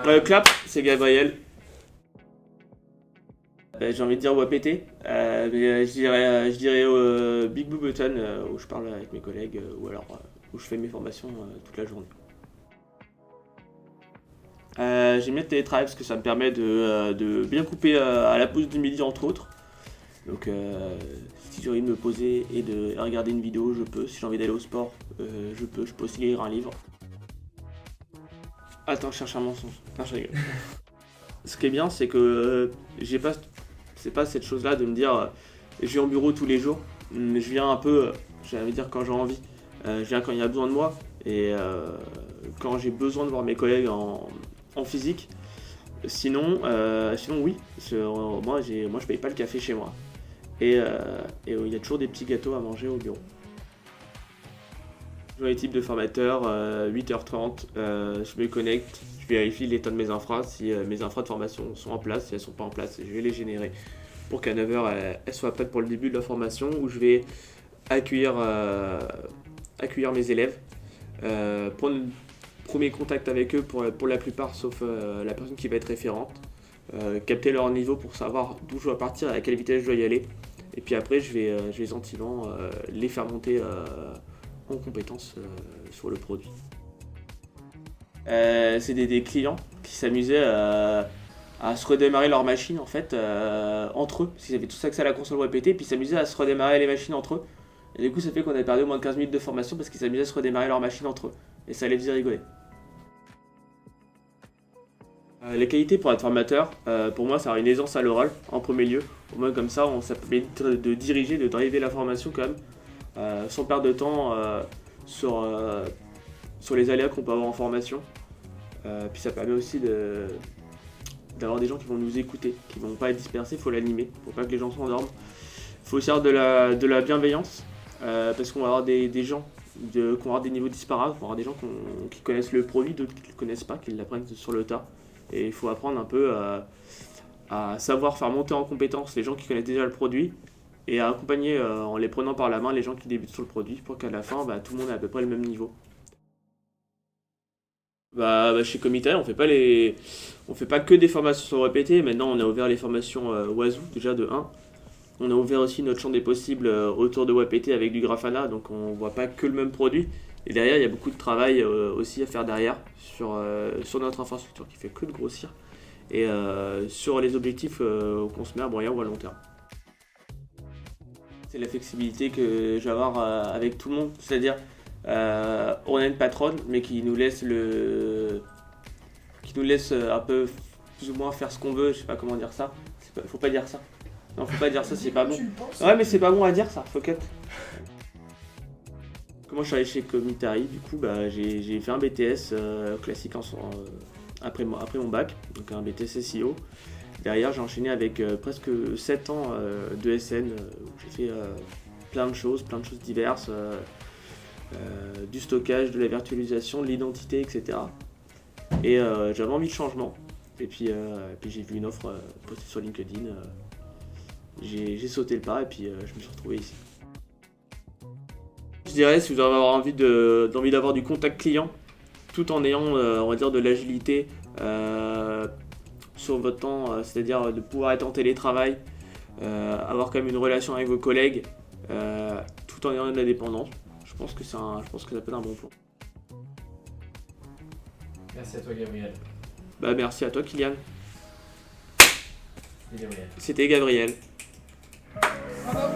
Clap, c'est Gabriel. J'ai envie de dire WAPT, mais je dirais Big Blue Button, où je parle avec mes collègues, ou alors où je fais mes formations toute la journée. J'aime bien le télétravail parce que ça me permet de bien couper à la pause du midi entre autres. Donc si j'ai envie de me poser et de regarder une vidéo, je peux. Si j'ai envie d'aller au sport, je peux. Je peux aussi lire un livre. Attends, je cherche un mensonge. Non, je rigole. Ce qui est bien, c'est que c'est pas cette chose-là de me dire je vais en bureau tous les jours. Je viens un peu, j'ai envie de dire quand j'ai envie. Je viens quand il y a besoin de moi et quand j'ai besoin de voir mes collègues en physique. Sinon oui. Moi je paye pas le café chez moi. Et il y a toujours des petits gâteaux à manger au bureau. Je vois les types de formateurs, 8h30, je me connecte, je vérifie l'état de mes infras, si mes infras de formation sont en place, si elles sont pas en place, je vais les générer pour qu'à 9h elles soient prêtes pour le début de la formation où je vais accueillir mes élèves, prendre premier contact avec eux pour la plupart sauf la personne qui va être référente, capter leur niveau pour savoir d'où je dois partir et à quelle vitesse je dois y aller, et puis après je vais gentiment les faire monter en compétences sur le produit. C'est des clients qui s'amusaient à se redémarrer leur machine en fait entre eux, parce qu'ils avaient tous accès à la console WebPT, puis ils s'amusaient à se redémarrer les machines entre eux. Et du coup ça fait qu'on a perdu au moins de 15 minutes de formation parce qu'ils s'amusaient à se redémarrer leur machine entre eux. Et ça les faisait rigoler. Les qualités pour être formateur, pour moi, ça a une aisance à l'oral en premier lieu. Au moins comme ça, ça permet de diriger, de driver la formation quand même, sans perdre de temps sur les aléas qu'on peut avoir en formation. Puis ça permet aussi d'avoir des gens qui vont nous écouter, qui vont pas être dispersés, il faut l'animer, faut pas que les gens s'endorment. Il faut aussi avoir de la bienveillance, parce qu'on va avoir des gens qui vont avoir des niveaux disparates, on va avoir des gens qui connaissent le produit, d'autres qui ne le connaissent pas, qui l'apprennent sur le tas. Et il faut apprendre un peu à savoir faire monter en compétence les gens qui connaissent déjà le produit et à accompagner en les prenant par la main les gens qui débutent sur le produit pour qu'à la fin tout le monde ait à peu près le même niveau. Chez Comitae, on fait pas que des formations sur WebPT. Maintenant, on a ouvert les formations Wazoo déjà de 1. On a ouvert aussi notre champ des possibles autour de WebPT avec du Grafana, donc on voit pas que le même produit. Et derrière, il y a beaucoup de travail aussi à faire derrière sur notre infrastructure qui fait que de grossir et sur les objectifs qu'on se met à moyen ou à long terme. C'est la flexibilité que je vais avoir avec tout le monde, c'est-à-dire on a une patronne mais qui nous laisse un peu plus ou moins faire ce qu'on veut, je sais pas comment dire ça. Faut pas dire ça. Non, faut pas dire ça, c'est pas bon. Ouais, mais c'est pas bon à dire ça, faut cut. Comment je suis allé chez Comitae, du coup j'ai fait un BTS classique après mon bac, donc un BTS SEO. Derrière j'ai enchaîné avec presque 7 ans de SN où j'ai fait plein de choses diverses, du stockage, de la virtualisation, de l'identité, etc. Et j'avais envie de changement. Et puis j'ai vu une offre postée sur LinkedIn, j'ai sauté le pas et puis je me suis retrouvé ici. Je dirais, si vous avez envie d'avoir du contact client, tout en ayant, on va dire, de l'agilité sur votre temps, c'est-à-dire de pouvoir être en télétravail, avoir quand même une relation avec vos collègues, tout en ayant de l'indépendance, je pense que ça peut être un bon plan. Merci à toi, Gabriel. Merci à toi, Kylian. Et Gabriel. C'était Gabriel. Bravo.